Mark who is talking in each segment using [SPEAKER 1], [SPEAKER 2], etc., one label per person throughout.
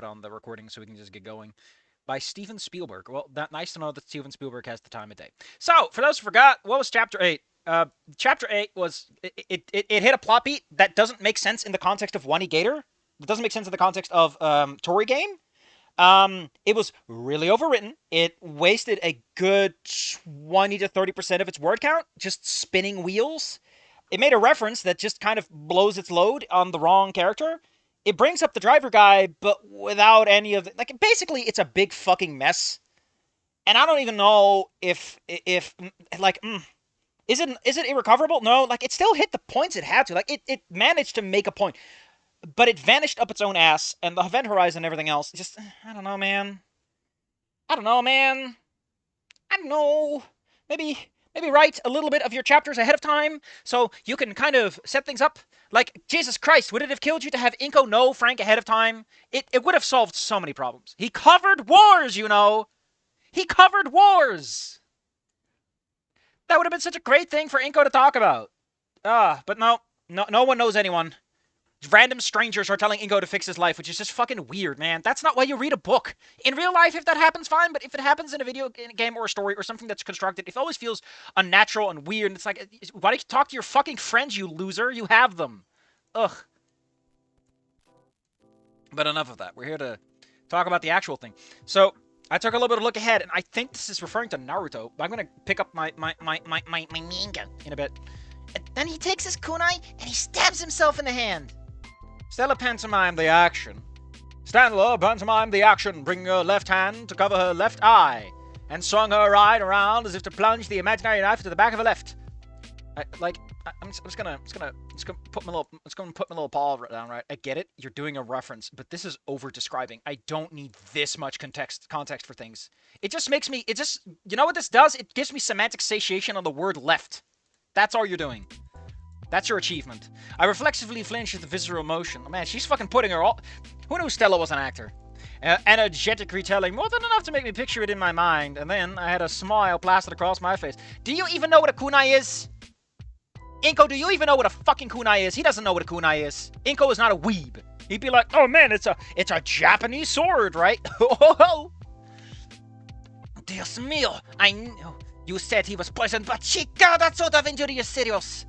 [SPEAKER 1] on the recording so we can just get going. By Steven Spielberg. Well, nice to know that Steven Spielberg has the time of day. So, for those who forgot, what was Chapter 8? Chapter 8 was, it hit a plot beat that doesn't make sense in the context of Wani Gator. It doesn't make sense in the context of Tori Game. It was really overwritten. It wasted a good 20 to 30% of its word count just spinning wheels. It made a reference that just kind of blows its load on the wrong character. It brings up the driver guy, but without any of the... Like, basically, it's a big fucking mess. And I don't even know if like, is it irrecoverable? No, like, it still hit the points it had to. Like, it managed to make a point. But it vanished up its own ass, and the event horizon and everything else, just, I don't know, man. I don't know, man. I don't know. Maybe write a little bit of your chapters ahead of time, so you can kind of set things up. Like, Jesus Christ, would it have killed you to have Inko know Frank ahead of time? It would have solved so many problems. He covered wars, you know. He covered wars. That would have been such a great thing for Inko to talk about. But no one knows anyone. Random strangers are telling Inko to fix his life, which is just fucking weird, man. That's not why you read a book. In real life, if that happens, fine, but if it happens in a video game or a story or something that's constructed, it always feels unnatural and weird, and it's like, why don't you talk to your fucking friends, you loser? You have them. Ugh. But enough of that. We're here to talk about the actual thing. So, I took a little bit of a look ahead, and I think this is referring to Naruto, but I'm gonna pick up my manga in a bit. And then he takes his kunai, and he stabs himself in the hand. Stella pantomimed the action. Stella pantomimed the action, bringing her left hand to cover her left eye, and swung her right around as if to plunge the imaginary knife into the back of her left. I'm just gonna put my little paw down, right? I get it, you're doing a reference, but this is over describing. I don't need this much context for things. It just makes me, you know what this does? It gives me semantic satiation on the word left. That's all you're doing. That's your achievement. I reflexively flinched at the visceral motion. Oh, man, she's fucking putting her all... Who knew Stella was an actor? Energetic retelling, more than enough to make me picture it in my mind, and then I had a smile plastered across my face. Do you even know what a kunai is? Inko, do you even know what a fucking kunai is? He doesn't know what a kunai is. Inko is not a weeb. He'd be like, oh man, it's a Japanese sword, right? Dios mío, I know. You said he was poisoned, but chica, that sort of injury is serious.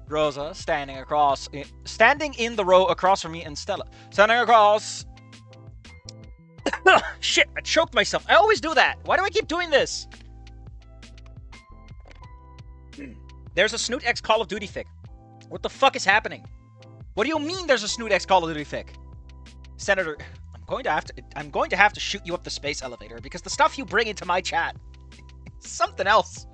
[SPEAKER 1] Rosa, standing in the row across from me, and Stella, standing across. Shit, I choked myself. I always do that. Why do I keep doing this? There's a Snoot X Call of Duty fic. What the fuck is happening? What do you mean there's a Snoot X Call of Duty fic? Senator, I'm going to have to shoot you up the space elevator because the stuff you bring into my chat is something else.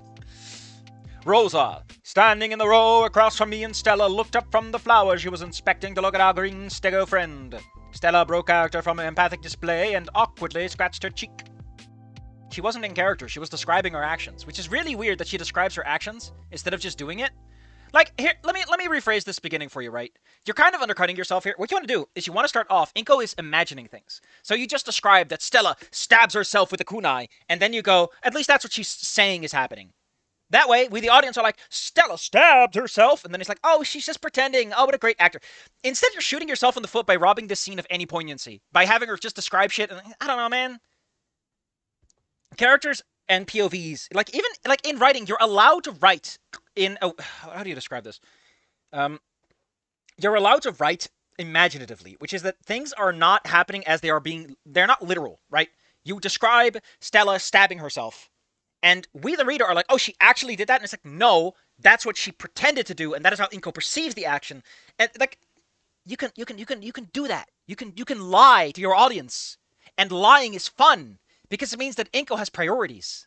[SPEAKER 1] Rosa, standing in the row across from me, and Stella looked up from the flowers she was inspecting to look at our green stego friend. Stella broke character from an empathic display and awkwardly scratched her cheek. She wasn't in character, she was describing her actions, which is really weird that she describes her actions instead of just doing it. Like, here, let me rephrase this beginning for you, right? You're kind of undercutting yourself here. What you want to do is you want to start off, Inko is imagining things. So you just described that Stella stabs herself with a kunai, and then you go, at least that's what she's saying is happening. That way, we the audience are like, Stella stabbed herself, and then it's like, oh, she's just pretending. Oh, what a great actor. Instead, you're shooting yourself in the foot by robbing this scene of any poignancy. By having her just describe shit, and I don't know, man. Characters and POVs, like, even, like, in writing, you're allowed to write in, how do you describe this? You're allowed to write imaginatively, which is that things are not happening as they are being, they're not literal, right? You describe Stella stabbing herself, and we, the reader, are like, oh, she actually did that? And it's like, no, that's what she pretended to do, and that is how Inko perceives the action. And, like, you can do that. You can lie to your audience, and lying is fun, because it means that Inko has priorities.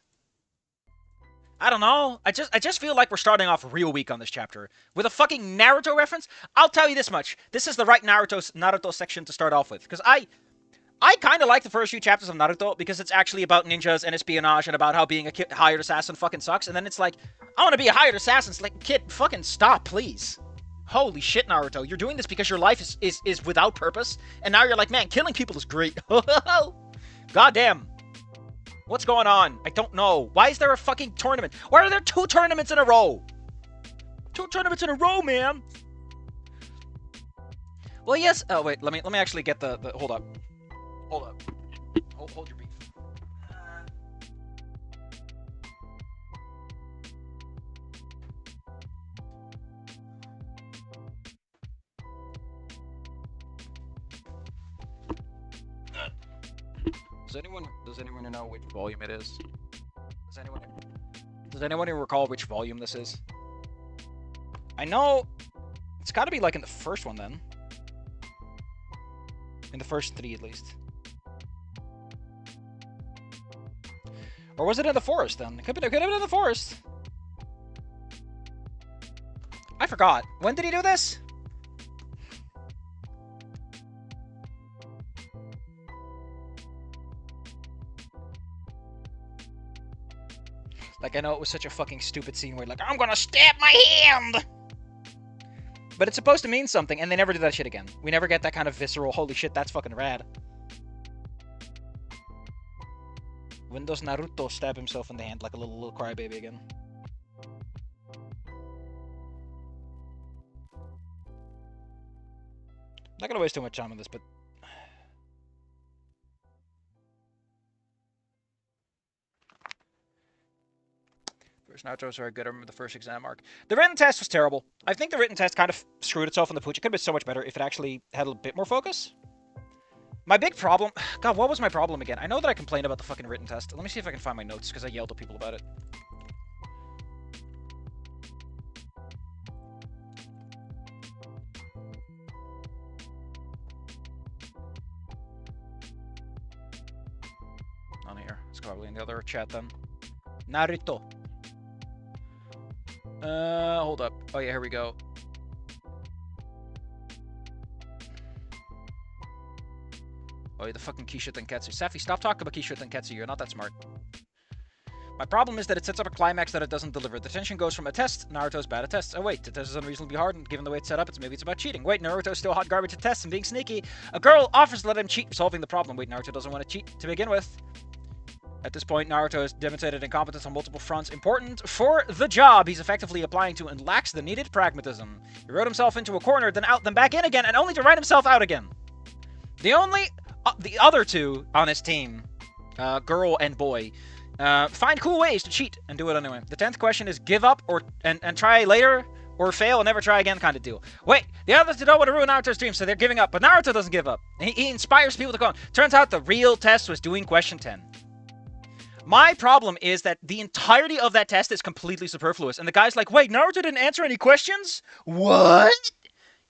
[SPEAKER 1] I don't know. I just feel like we're starting off real weak on this chapter. With a fucking Naruto reference, I'll tell you this much. This is the right Naruto section to start off with. Because I kind of like the first few chapters of Naruto because it's actually about ninjas and espionage and about how being a hired assassin fucking sucks. And then it's like, I want to be a hired assassin. It's like, kid, fucking stop, please. Holy shit, Naruto. You're doing this because your life is without purpose. And now you're like, man, killing people is great. Goddamn. What's going on? I don't know. Why is there a fucking tournament? Why are there 2 tournaments in a row? 2 tournaments in a row, man. Well, yes. Oh, wait. Let me actually get the hold up. Hold up. Hold your beef. Does anyone know which volume it is? Does anyone recall which volume this is? I know it's got to be like in the first one then. In the first 3 at least. Or was it in the forest then? It could have been in the forest. I forgot. When did he do this? Like, I know it was such a fucking stupid scene where, like, I'm gonna stab my hand! But it's supposed to mean something, and they never do that shit again. We never get that kind of visceral, holy shit, that's fucking rad. When does Naruto stab himself in the hand like a little crybaby again? Not gonna waste too much time on this, but... First Naruto's very good. I remember the first exam arc. The written test was terrible. I think the written test kind of screwed itself in the pooch. It could have been so much better if it actually had a bit more focus. My big problem... God, what was my problem again? I know that I complained about the fucking written test. Let me see if I can find my notes, because I yelled at people about it. On here. It's probably in the other chat then. Naruto. Hold up. Oh yeah, here we go. Oh yeah, the fucking Kisha Tenketsu. Safi, stop talking about Kisha Tenketsu. You're not that smart. My problem is that it sets up a climax that it doesn't deliver. The tension goes from a test, Naruto's bad at tests. Oh wait, the test is unreasonably hard, and given the way it's set up, maybe it's about cheating. Wait, Naruto's still hot garbage at tests and being sneaky. A girl offers to let him cheat, solving the problem. Wait, Naruto doesn't want to cheat to begin with. At this point, Naruto has demonstrated incompetence on multiple fronts. Important for the job he's effectively applying to and lacks the needed pragmatism. He wrote himself into a corner, then out, then back in again, and only to write himself out again. The other two on his team, girl and boy, find cool ways to cheat and do it anyway. The 10th question is give up and try later, or fail and never try again kind of deal. Wait, the others don't want to ruin Naruto's dream, so they're giving up. But Naruto doesn't give up. He inspires people to go on. Turns out the real test was doing question 10. My problem is that the entirety of that test is completely superfluous. And the guy's like, wait, Naruto didn't answer any questions? What?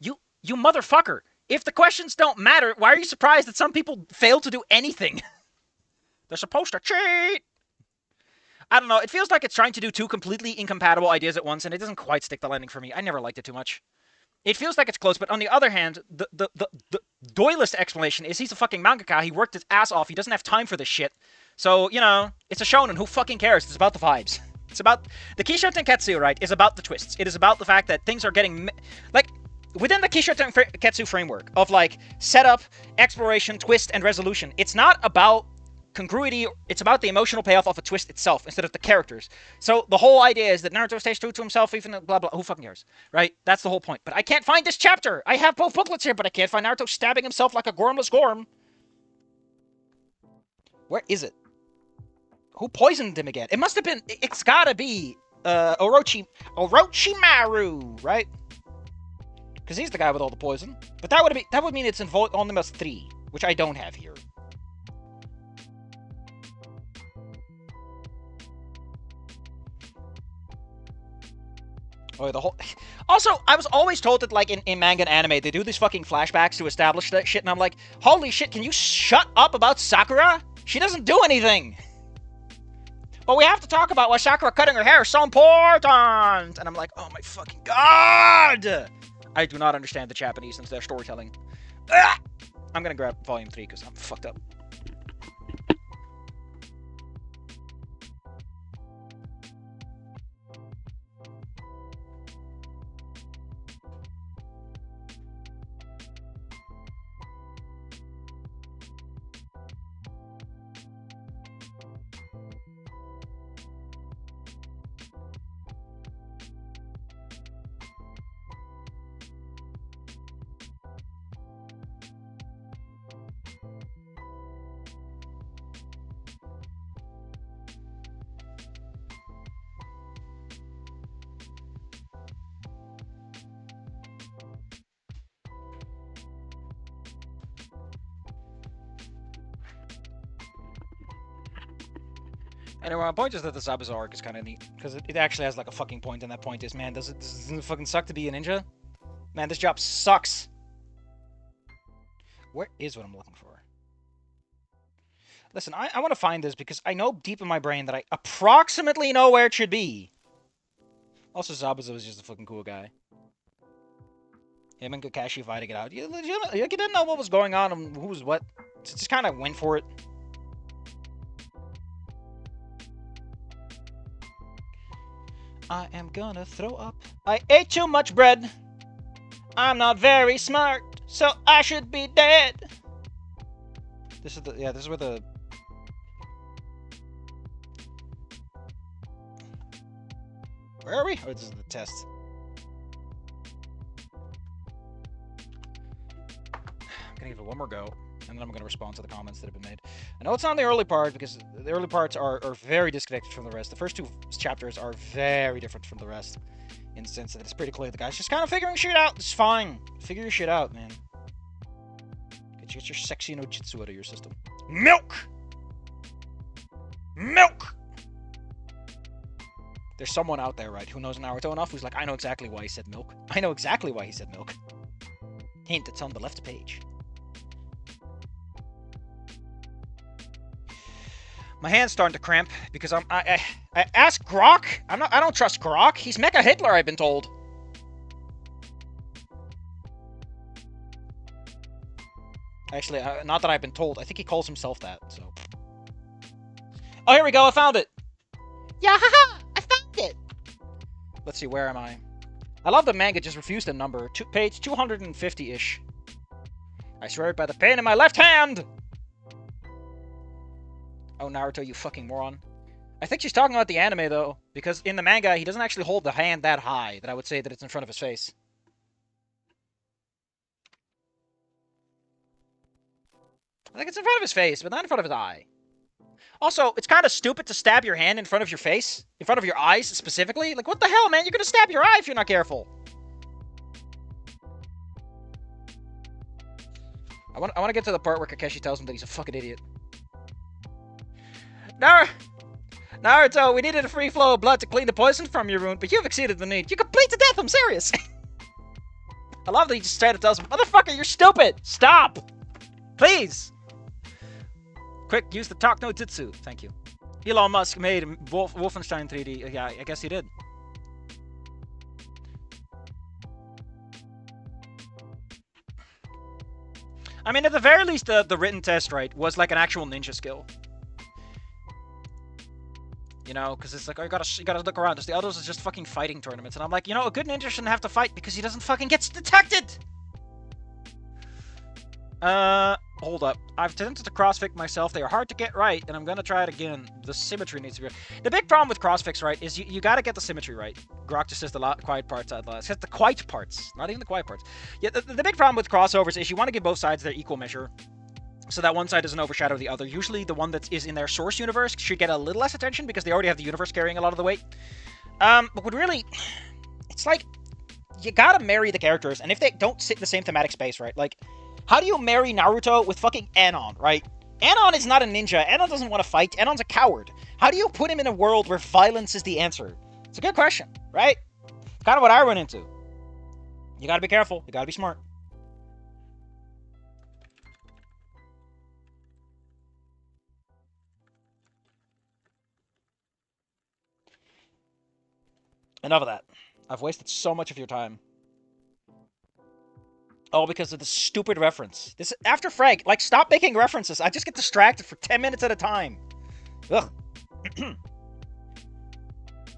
[SPEAKER 1] You motherfucker. If the questions don't matter, why are you surprised that some people fail to do anything? They're supposed to cheat. I don't know. It feels like it's trying to do 2 completely incompatible ideas at once, and it doesn't quite stick the landing for me. I never liked it too much. It feels like it's close, but on the other hand, the doylist explanation is he's a fucking mangaka. He worked his ass off. He doesn't have time for this shit. So, you know, it's a shonen. Who fucking cares? It's about the vibes. It's about... The Kisho Tenketsu, right, is about the twists. It is about the fact that things are getting... Like, within the Kisho Tenketsu framework of, like, setup, exploration, twist, and resolution, it's not about congruity. It's about the emotional payoff of a twist itself instead of the characters. So the whole idea is that Naruto stays true to himself, even blah, blah. Who fucking cares, right? That's the whole point. But I can't find this chapter. I have both booklets here, but I can't find Naruto stabbing himself like a gormless gorm. Where is it? Who poisoned him again? It must have been... It's gotta be Orochimaru, right? Because he's the guy with all the poison. But that would mean it's in volume 3, which I don't have here. Oh, the whole... Also, I was always told that, like, in manga and anime, they do these fucking flashbacks to establish that shit, and I'm like, holy shit, can you shut up about Sakura? She doesn't do anything! But we have to talk about why Sakura cutting her hair is so important! And I'm like, oh my fucking god! I do not understand the Japanese and their storytelling. Ah! I'm gonna grab volume 3 because I'm fucked up. Anyway, my point is that the Zabuza arc is kind of neat, because it actually has like a fucking point, and that point is, man, doesn't it fucking suck to be a ninja? Man, this job sucks. Where is what I'm looking for? Listen, I want to find this because I know deep in my brain that I approximately know where it should be. Also, Zabuza was just a fucking cool guy. Him and Kakashi fighting it out. You didn't know what was going on and who was what. So just kind of went for it. I am gonna throw up. I ate too much bread. I'm not very smart, so I should be dead. This is this is where the... Where are we? Oh, this is the test. I'm gonna give it one more go, and then I'm gonna respond to the comments that have been made. I know it's not the early part, because the early parts are very disconnected from the rest. The first two chapters are very different from the rest, in the sense that it's pretty clear the guy's just kind of figuring shit out. It's fine. Figure your shit out, man. Get your sexy no jitsu out of your system. Milk! Milk! There's someone out there, right, who knows Naruto enough, who's like, I know exactly why he said milk. I know exactly why he said milk. Hint, it's on the left page. My hand's starting to cramp because I asked Grok. I don't trust Grok. He's Mecha Hitler, I've been told. Actually, not that I've been told. I think he calls himself that. So. Oh, here we go. I found it. Yeah, haha! I found it. Let's see. Where am I? I love the manga just refused a number. Page 250-ish. I swear it by the pain in my left hand. Oh, Naruto, you fucking moron. I think she's talking about the anime, though, because in the manga, he doesn't actually hold the hand that high that I would say that it's in front of his face. I think it's in front of his face, but not in front of his eye. Also, it's kind of stupid to stab your hand in front of your face, in front of your eyes, specifically. Like, what the hell, man? You're gonna stab your eye if you're not careful. I want to get to the part where Kakashi tells him that he's a fucking idiot. Naruto, we needed a free flow of blood to clean the poison from your wound, but you've exceeded the need. You could bleed to death, I'm serious. I love that he just straight up tells him, motherfucker, you're stupid. Stop. Please. Quick, use the talk no jutsu. Thank you. Elon Musk made Wolfenstein 3D. Yeah, I guess he did. I mean, at the very least, the written test, right, was like an actual ninja skill. You know, because it's like, oh, you gotta look around. The others is just fucking fighting tournaments. And I'm like, you know, a good ninja shouldn't have to fight because he doesn't fucking get detected! Hold up. I've attempted to crossfix myself. They are hard to get right, and I'm gonna try it again. The symmetry needs to be right. The big problem with crossfix, right, is you gotta get the symmetry right. Grok just says the quiet parts at last. Says the quiet parts, not even the quiet parts. Yeah, the big problem with crossovers is you want to give both sides their equal measure, so that one side doesn't overshadow the other. Usually the one that is in their source universe should get a little less attention because they already have the universe carrying a lot of the weight. But what really... It's like, you gotta marry the characters, and if they don't sit in the same thematic space, right? Like, how do you marry Naruto with fucking Anon, right? Anon is not a ninja. Anon doesn't want to fight. Anon's a coward. How do you put him in a world where violence is the answer? It's a good question, right? It's kind of what I run into. You gotta be careful. You gotta be smart. Enough of that. I've wasted so much of your time. Oh, because of the stupid reference. This after Frank, like, stop making references. I just get distracted for 10 minutes at a time. Ugh.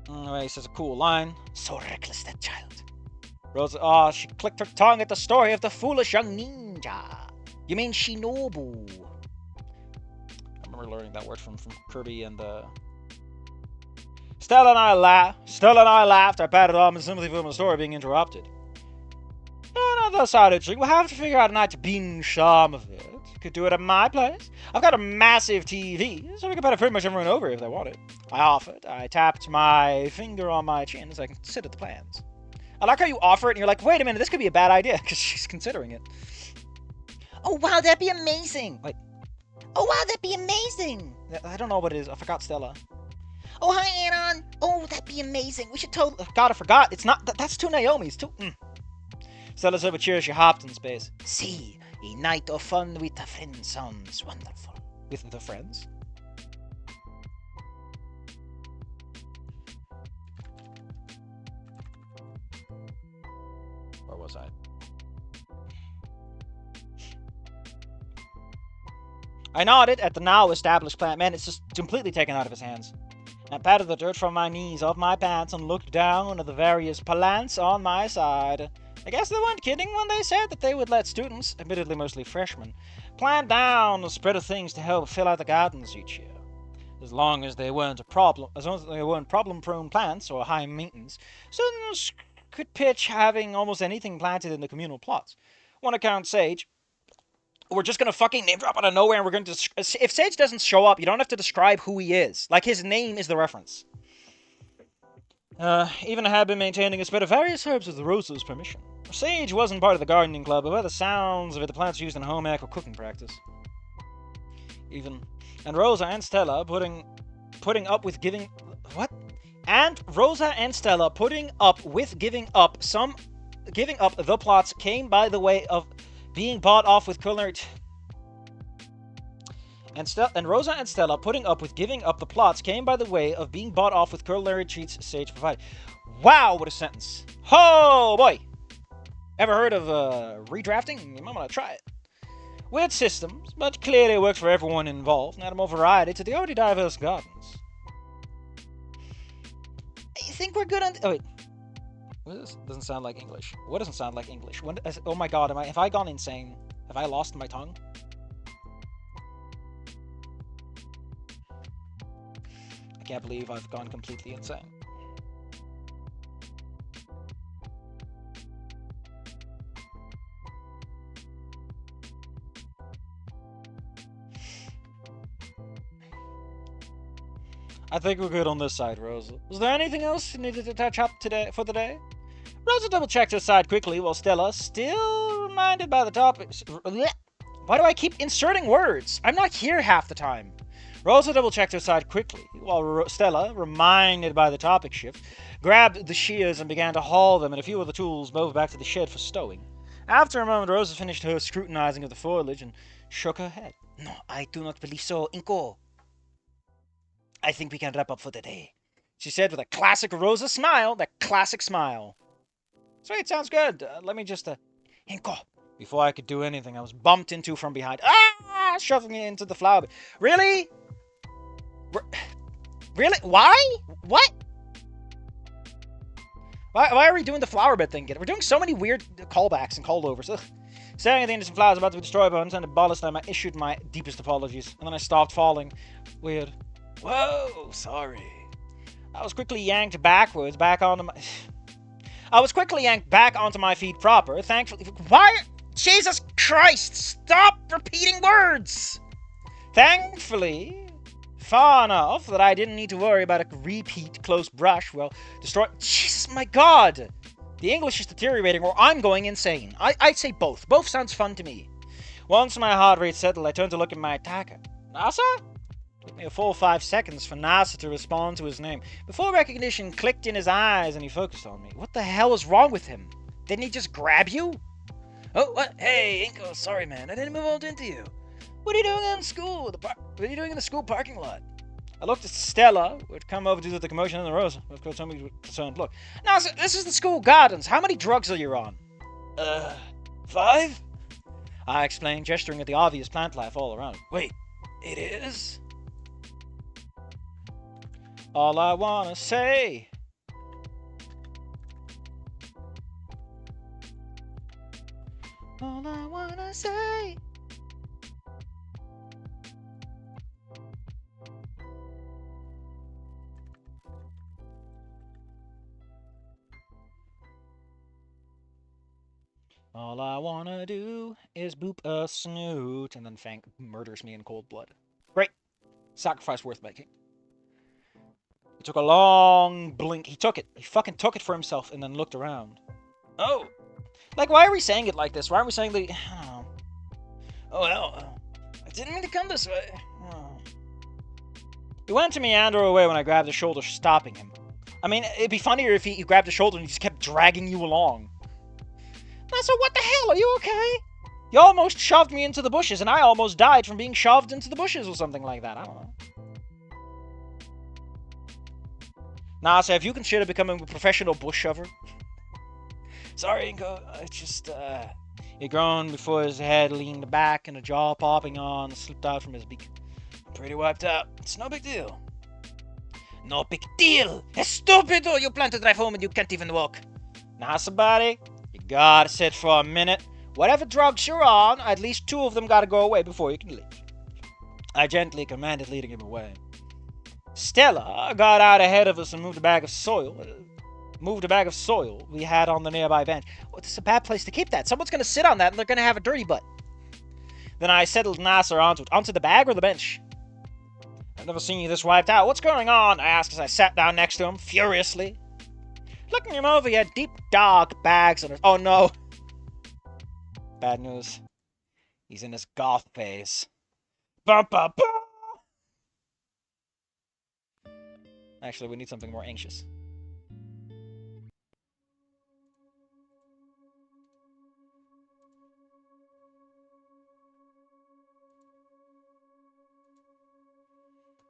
[SPEAKER 1] Anyway, he says a cool line. So reckless, that child. Rosa, oh, she clicked her tongue at the story of the foolish young ninja. You mean Shinobu? I remember learning that word from Kirby and Stella and I laughed. I patted on in sympathy for my story being interrupted. No, that's how it. We'll have to figure out a night to binge some of it. Could do it at my place. I've got a massive TV, so we can put pretty much everyone over if they want it. I offered. I tapped my finger on my chin so I can consider the plans. I like how you offer it and you're like, wait a minute, this could be a bad idea, because she's considering it. Oh, wow, that'd be amazing. Wait. Oh, wow, that'd be amazing. I don't know what it is. I forgot Stella. Oh, hi, Anon. Oh, that'd be amazing. We should totally... God, I forgot. It's not... That's two Naomis. Two... Stella said with cheers, she hopped in space. See, a night of fun with a friend sounds wonderful. With the friends? Where was I? I nodded at the now established plan. Man, it's just completely taken out of his hands. I patted the dirt from my knees off my pants and looked down at the various plants on my side. I guess they weren't kidding when they said that they would let students, admittedly mostly freshmen, plant down a spread of things to help fill out the gardens each year. As long as they weren't problem-prone plants or high maintenance, students could pitch having almost anything planted in the communal plots. One account, Sage, we're just gonna fucking name drop out of nowhere and we're going to... If Sage doesn't show up, you don't have to describe who he is. Like, his name is the reference. Even had been maintaining a spread of various herbs with Rosa's permission. Sage wasn't part of the gardening club, but by the sounds of it, the plants used in home ec or cooking practice. And Rosa and Stella putting up with giving... What? And Rosa and Stella putting up with giving up the plots came by the way of being bought off with culinary... And Rosa and Stella putting up with giving up the plots came by the way of being bought off with culinary treats Sage provided. Wow, what a sentence. Oh, boy. Ever heard of redrafting? You might want to try it. Weird systems, but clearly works for everyone involved and add more variety to the already diverse gardens. I think we're good on... Oh, wait. This doesn't sound like English. What doesn't sound like English? Oh my god, have I gone insane? Have I lost my tongue? I can't believe I've gone completely insane. I think we're good on this side, Rosa. Was there anything else you needed to touch up for the day? Rosa double-checked her side quickly, while Stella, still reminded by the topics... Why do I keep inserting words? I'm not here half the time. Rosa double-checked her side quickly, while Stella, reminded by the topic shift, grabbed the shears and began to haul them and a few of the tools moved back to the shed for stowing. After a moment, Rosa finished her scrutinizing of the foliage and shook her head. No, I do not believe so, Inko. I think we can wrap up for the day, she said with a classic Rosa smile, that classic smile. Sweet, sounds good. Let me just, Inko. Before I could do anything, I was bumped into from behind. Ah! Shoving me into the flower bed. Really? Really? Why? What? Why are we doing the flower bed thing again? We're doing so many weird callbacks and holdovers. Ugh. Staring at the innocent flowers about to be destroyed by unintended ballast time, I issued my deepest apologies, and then I stopped falling. Weird. Whoa, sorry. I was quickly yanked back onto my feet proper, thankfully. Why? Jesus Christ, stop repeating words! Thankfully, far enough that I didn't need to worry about a repeat close brush, destroy... Jesus, my God! The English is deteriorating or I'm going insane. I'd say both. Both sounds fun to me. Once my heart rate settled, I turned to look at my attacker. Naser? Took me a full 5 seconds for Naser to respond to his name. Before recognition clicked in his eyes and he focused on me. What the hell is wrong with him? Didn't he just grab you? Oh, what? Hey, Inko, sorry, man. I didn't move into you. What are you doing in school? What are you doing in the school parking lot? I looked at Stella, who had come over due to the commotion in the Rosa. Of course, somebody with a concerned look. Now, this is the school gardens. How many drugs are you on? 5? I explained, gesturing at the obvious plant life all around. Wait, it is? All I wanna say. All I wanna say. All I wanna do is boop a Snoot, and then Fang murders me in cold blood. Great. Sacrifice worth making. He took a long blink. He took it. He fucking took it for himself and then looked around. Oh. Like, why are we saying it like this? Why aren't we saying the... I don't know. Oh, well. I didn't mean to come this way. Oh. He went to meander away when I grabbed his shoulder, stopping him. I mean, it'd be funnier if he grabbed his shoulder and he just kept dragging you along. So what the hell? Are you okay? You almost shoved me into the bushes, and I almost died from being shoved into the bushes or something like that. I don't know. Naser, have you considered becoming a professional bush shover? Sorry, Inko. It's just, he groaned before his head leaned back and the jaw popping on slipped out from his beak. Pretty wiped out. It's no big deal. No big deal! Stupido! You plan to drive home and you can't even walk. Naser, buddy, you gotta sit for a minute. Whatever drugs you're on, at least 2 of them gotta go away before you can leave. I gently commanded, leading him away. Stella got out ahead of us and moved a bag of soil we had on the nearby bench. Oh, this is a bad place to keep that. Someone's gonna sit on that and they're gonna have a dirty butt. Then I settled Naser onto it. Onto the bag or the bench? I've never seen you this wiped out. What's going on? I asked as I sat down next to him, furiously. Looking him over, he had deep, dark bags under... Oh, no. Bad news. He's in his goth phase. Bum, bum, bum. Actually, we need something more anxious.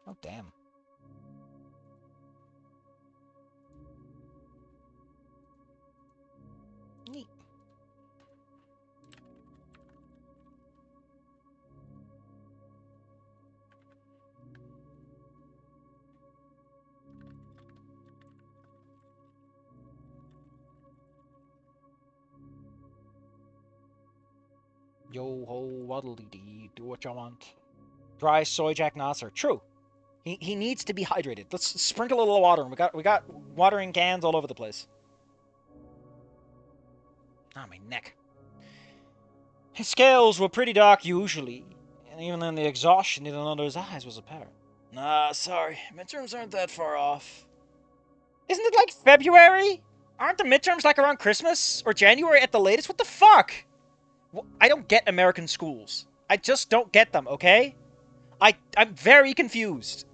[SPEAKER 1] Oh, damn. Neat. Yo ho waddle dee, do what you want. Dry soy Jack Naser. True. He needs to be hydrated. Let's sprinkle a little water. We got watering cans all over the place. Ah, my neck. His scales were pretty dark usually, and even then the exhaustion hidden under his eyes was apparent. Nah, sorry. Midterms aren't that far off. Isn't it like February? Aren't the midterms like around Christmas? Or January at the latest? What the fuck? I don't get American schools. I just don't get them, okay? I'm very confused.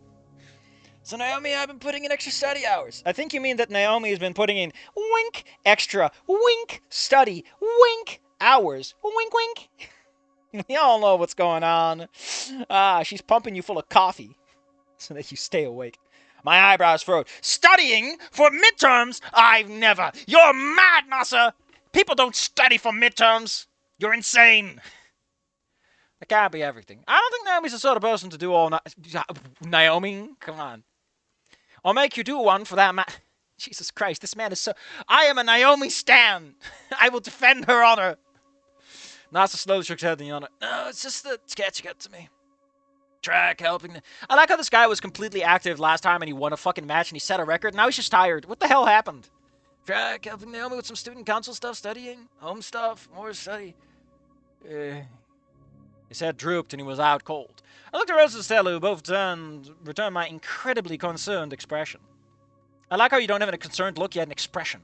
[SPEAKER 1] So Naomi, I've been putting in extra study hours. I think you mean that Naomi has been putting in wink extra, wink study, wink hours, wink wink. We all know what's going on. She's pumping you full of coffee so that you stay awake. My eyebrows furrowed. Studying for midterms? I've never. You're mad, Naser. People don't study for midterms. You're insane. That can't be everything. I don't think Naomi's the sort of person to do all Naomi, come on. I'll make you do one for that Jesus Christ, this man is so... I am a Naomi stan. I will defend her honor. Naser slowly shook his head and yawned. No, it's just the sketch got to me. Track helping... I like how this guy was completely active last time and he won a fucking match and he set a record. Now he's just tired. What the hell happened? Track helping Naomi with some student council stuff, studying, home stuff, more study. His head drooped and he was out cold. I looked at Rose and Stella, who both returned my incredibly concerned expression. I like how you don't have a concerned look, you had an expression.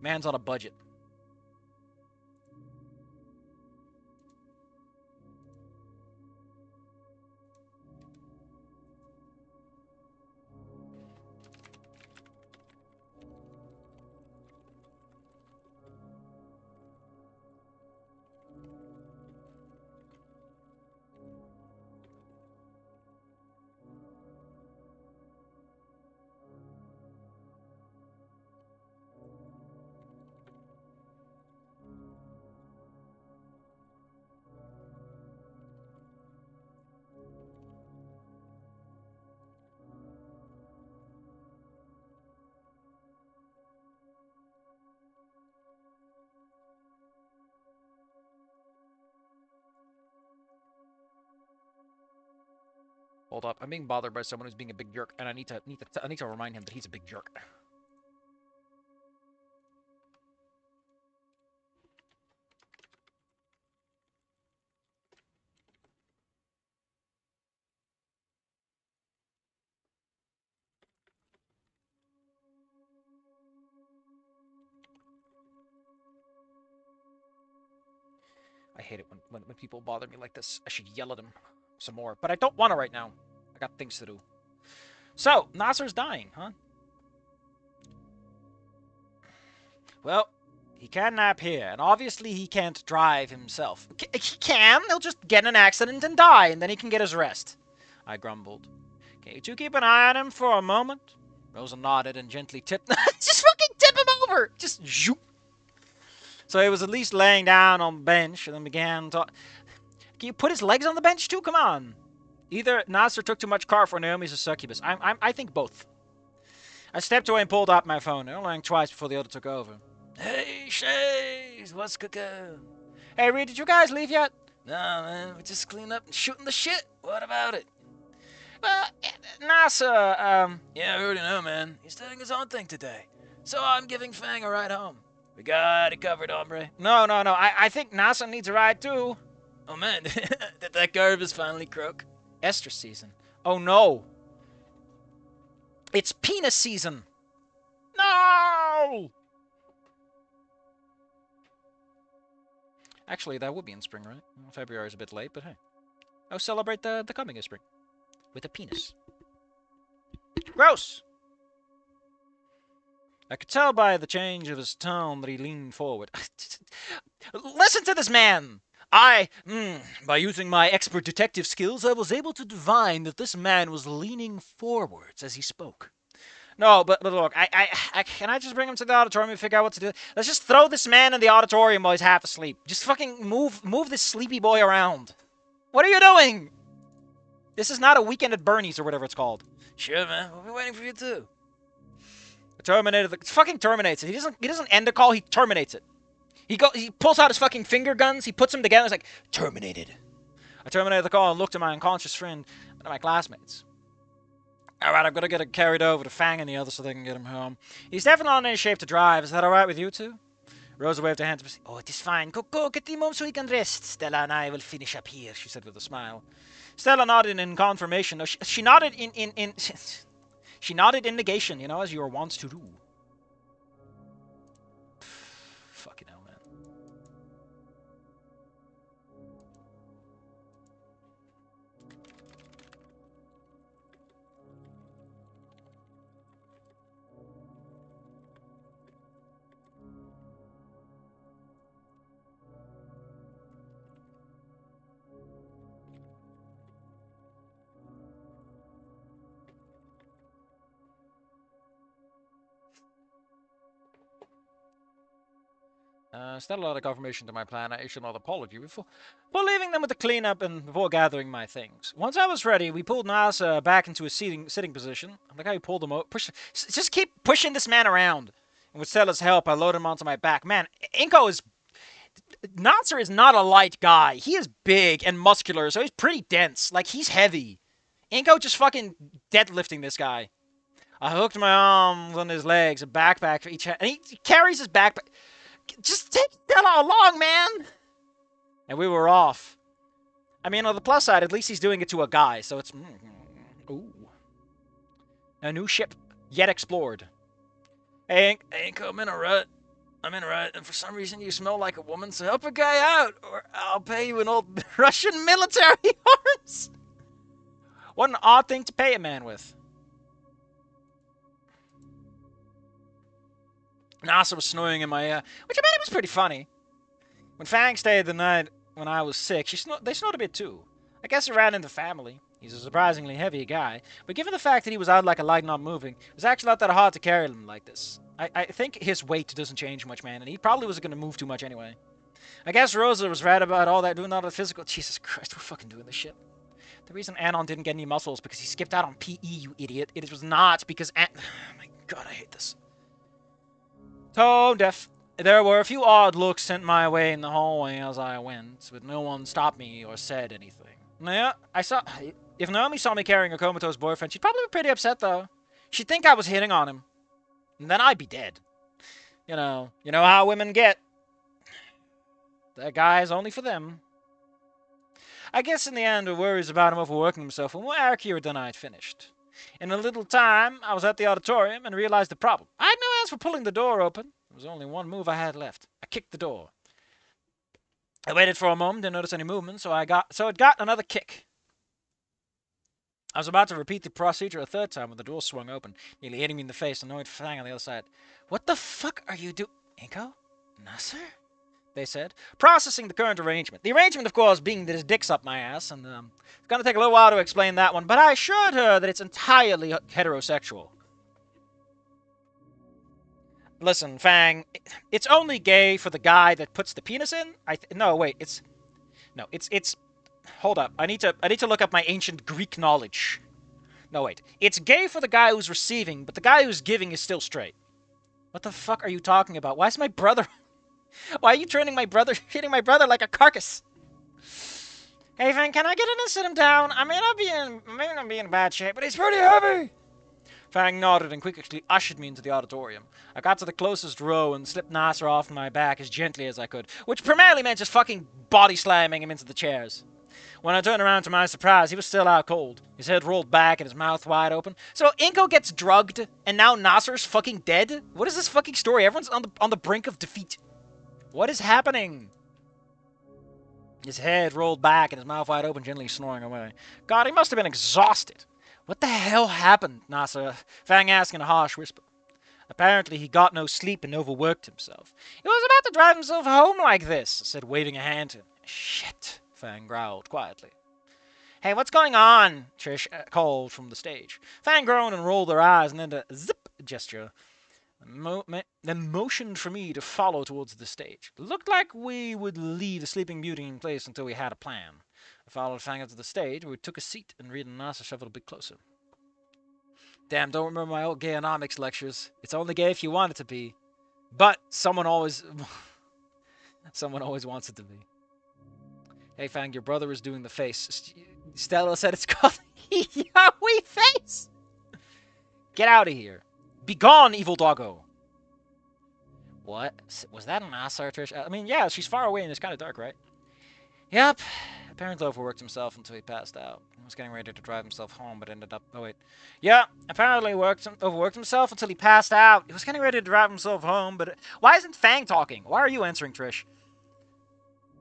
[SPEAKER 1] Man's on a budget. Hold up, I'm being bothered by someone who's being a big jerk, and I need to remind him that he's a big jerk. I hate it when people bother me like this. I should yell at them some more, but I don't want to right now. I got things to do. So, Naser's dying, huh? Well, he can't nap here, and obviously he can't drive himself. He can, he'll just get in an accident and die, and then he can get his rest. I grumbled. Can you two keep an eye on him for a moment? Rosa nodded and gently tipped... just fucking tip him over! Just zoop. So he was at least laying down on the bench, and then began to... Can you put his legs on the bench too? Come on. Either Naser took too much car for Naomi's a succubus. I think both. I stepped away and pulled out my phone. It only rang twice before the other took over. Hey, Shays, what's cooking? Hey, Reed, did you guys leave yet? No, man, we're just cleaning up and shooting the shit. What about it? Well, Naser, yeah, I already know, man. He's doing his own thing today. So I'm giving Fang a ride home. We got it covered, hombre. No. I think Naser needs a ride, too. Oh, man, did that garbage finally croak? Estrus season. Oh, no. It's penis season. No! Actually, that would be in spring, right? Well, February is a bit late, but hey. I'll celebrate the coming of spring. With a penis. Gross! I could tell by the change of his tone that he leaned forward. Listen to this man! By using my expert detective skills, I was able to divine that this man was leaning forwards as he spoke. No, but look, can I just bring him to the auditorium and figure out what to do? Let's just throw this man in the auditorium while he's half asleep. Just fucking move this sleepy boy around. What are you doing? This is not a weekend at Bernie's or whatever it's called. Sure, man. We'll be waiting for you too. Fucking terminates it. He doesn't end a call. He terminates it. He pulls out his fucking finger guns. He puts them together. He's like, terminated. I terminated the call and looked at my unconscious friend and my classmates. Alright, I'm gonna get it carried over to Fang and the others so they can get him home. He's definitely not in any shape to drive. Is that alright with you two? Rosa waved her hand to me. Oh, it is fine. Go, get him home so he can rest. Stella and I will finish up here, she said with a smile. Stella nodded in confirmation. No, she nodded in she nodded in negation, you know, as you are wont to do. Fucking hell, man. Still a lot of confirmation to my plan. I issued another apology before leaving them with the cleanup and before gathering my things. Once I was ready, we pulled Naser back into a sitting position. I like how you pulled him out. Just keep pushing this man around. And with Stella's help, I loaded him onto my back. Man, Naser is not a light guy. He is big and muscular, so he's pretty dense. Like, he's heavy. Inko just fucking deadlifting this guy. I hooked my arms on his legs, a backpack for each hand, and he carries his backpack. Just take Stella along, man! And we were off. I mean, on the plus side, at least he's doing it to a guy, so it's... Ooh. A new ship yet explored. Hey, Inko, I'm in a rut. And for some reason you smell like a woman, so help a guy out, or I'll pay you in old Russian military horns. What an odd thing to pay a man with. Naser was snoring in my ear, which I mean, it was pretty funny. When Fang stayed the night when I was sick, they snored a bit too. I guess it ran in the family. He's a surprisingly heavy guy, but given the fact that he was out like a light not moving, it was actually not that hard to carry him like this. I think his weight doesn't change much, man, and he probably wasn't going to move too much anyway. I guess Rosa was right about all that, doing all the physical... Jesus Christ, we're fucking doing this shit. The reason Anon didn't get any muscles because he skipped out on PE, you idiot. It was not because... Oh my god, I hate this. Tone deaf. There were a few odd looks sent my way in the hallway as I went, but no one stopped me or said anything. Yeah, if Naomi saw me carrying a comatose boyfriend, she'd probably be pretty upset, though. She'd think I was hitting on him. And then I'd be dead. You know how women get. That guy's only for them. I guess in the end, her worries about him overworking himself were more accurate than I'd finished. In a little time, I was at the auditorium and realized the problem. I had no hands for pulling the door open. There was only one move I had left. I kicked the door. I waited for a moment, didn't notice any movement, so it got another kick. I was about to repeat the procedure a third time when the door swung open, nearly hitting me in the face, annoyed Fang on the other side. What the fuck are you doing? Inko? Naser? They said, processing the current arrangement. The arrangement, of course, being that his dick's up my ass, and it's gonna take a little while to explain that one, but I assured her that it's entirely heterosexual. Listen, Fang, it's only gay for the guy that puts the penis in. No, wait, it's hold up. I need to look up my ancient Greek knowledge. No, wait. It's gay for the guy who's receiving, but the guy who's giving is still straight. What the fuck are you talking about? Why is my brother... Why are you treating my brother like a carcass? Hey, Fang, can I get in and sit him down? I may not be in bad shape, but he's pretty heavy. Fang nodded and quickly ushered me into the auditorium. I got to the closest row and slipped Naser off my back as gently as I could, which primarily meant just fucking body slamming him into the chairs. When I turned around to my surprise, he was still out cold. His head rolled back and his mouth wide open. So Inko gets drugged, and now Naser's fucking dead? What is this fucking story? Everyone's on the brink of defeat. What is happening? His head rolled back and his mouth wide open, gently snoring away. God, he must have been exhausted. What the hell happened, Naser? Fang asked in a harsh whisper. Apparently, he got no sleep and overworked himself. He was about to drive himself home like this, I said, waving a hand to him. Shit, Fang growled quietly. Hey, what's going on? Trish called from the stage. Fang groaned and rolled her eyes and then a zip gesture. Then motioned for me to follow towards the stage. Looked like we would leave the Sleeping Beauty in place until we had a plan. I followed Fang up to the stage, where we took a seat and Reed and Naser shuffled a bit closer. Damn, don't remember my old gayonomics lectures. It's only gay if you want it to be. But someone always wants it to be. Hey, Fang, your brother is doing the face. Stella said it's called Yowie face. Get out of here. Be gone, evil doggo. What? Was that an Naser, Trish? I mean, yeah, she's far away and it's kind of dark, right? Yep. Apparently overworked himself until he passed out. He was getting ready to drive himself home, but ended up... Oh, wait. Yeah, apparently overworked himself until he passed out. He was getting ready to drive himself home, but... Why isn't Fang talking? Why are you answering, Trish?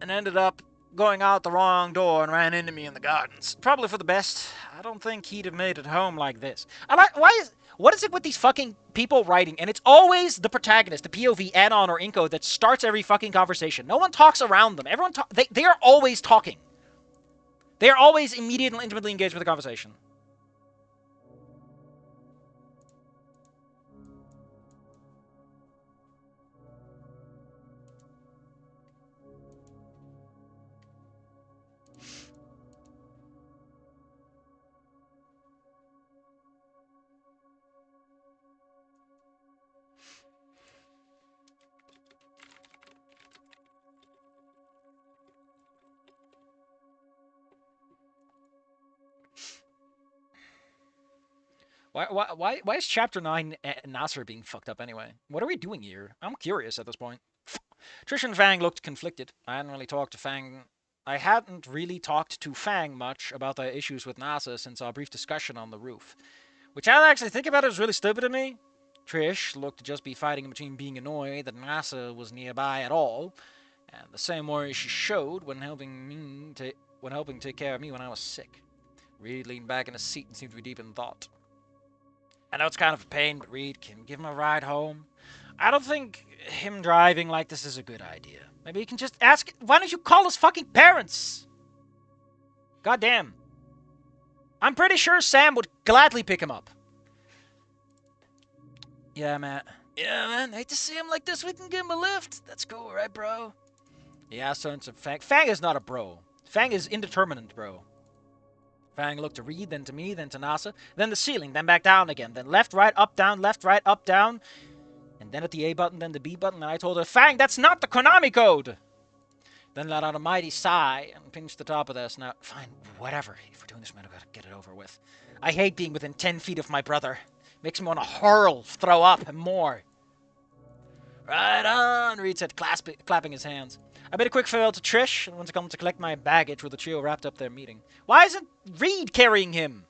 [SPEAKER 1] And ended up going out the wrong door and ran into me in the gardens. Probably for the best. I don't think he'd have made it home like this. What is it with these fucking people writing? And it's always the protagonist, the POV, Anon, or Inko that starts every fucking conversation. No one talks around them. They are always talking. They are always immediately and intimately engaged with the conversation. Why is Chapter 9 Naser being fucked up anyway? What are we doing here? I'm curious at this point. Trish and Fang looked conflicted. I hadn't really talked to Fang much about the issues with Naser since our brief discussion on the roof. Which I actually think about it was really stupid of me. Trish looked to just be fighting between being annoyed that Naser was nearby at all, and the same worry she showed when helping take care of me when I was sick. Reed leaned back in his seat and seemed to be deep in thought. I know it's kind of a pain, but Reed, can you give him a ride home? I don't think him driving like this is a good idea. Maybe you can just ask... Why don't you call his fucking parents? Goddamn. I'm pretty sure Sam would gladly pick him up. Yeah, man. Yeah, man. Hate to see him like this. We can give him a lift. That's cool, right, bro? Yeah, so it's a Fang. Fang is not a bro. Fang is indeterminate, bro. Fang looked to Reed, then to me, then to Naser, then the ceiling, then back down again, then left, right, up, down, and then at the A button, then the B button, and I told her, Fang, that's not the Konami code! Then let out a mighty sigh and pinched the top of the snout. Fine, whatever. If we're doing this, man, I've got to get it over with. I hate being within 10 feet of my brother. Makes me want to hurl, throw up, and more. Right on, Reed said, clapping his hands. I made a quick farewell to Trish and went to come to collect my baggage where the trio wrapped up their meeting. Why isn't Reed carrying him?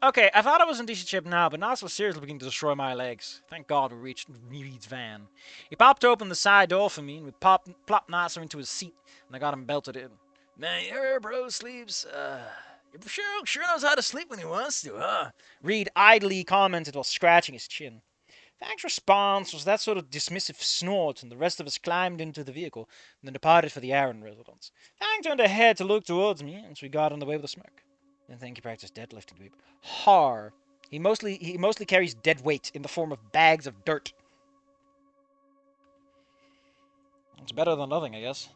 [SPEAKER 1] Okay, I thought I was in decent shape now, but Naser was seriously beginning to destroy my legs. Thank God we reached Reed's van. He popped open the side door for me, and we plopped Naser into his seat, and I got him belted in. Man, your bro sleeves, Sure knows how to sleep when he wants to, huh? Reed idly commented while scratching his chin. Fang's response was that sort of dismissive snort, and the rest of us climbed into the vehicle and then departed for the Aaron residence. Fang turned ahead to look towards me, and we got on the way with a smirk. Didn't think he practiced deadlifting, Dweeb. Har. He mostly carries dead weight in the form of bags of dirt. It's better than nothing, I guess.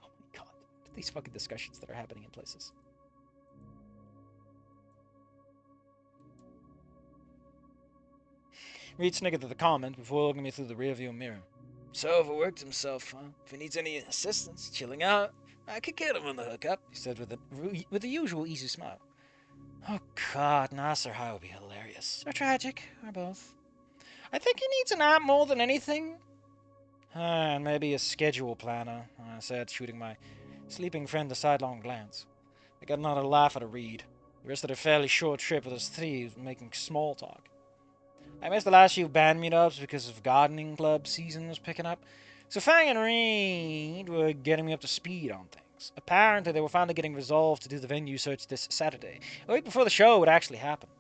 [SPEAKER 1] Oh my god. These fucking discussions that are happening in places. Reed snickered at the comment before looking me through the rearview mirror. So overworked himself, huh? If he needs any assistance, chilling out, I could get him on the hookup, he said with the usual easy smile. Oh god, Naser High would be hilarious. Or tragic, or both. I think he needs an app more than anything. And maybe a schedule planner, I said, shooting my sleeping friend a sidelong glance. I got another laugh at a Reed. The rest of the fairly short trip with us three was making small talk. I missed the last few band meetups because of gardening club season was picking up, so Fang and Reed were getting me up to speed on things. Apparently, they were finally getting resolved to do the venue search this Saturday, a week before the show would actually happen.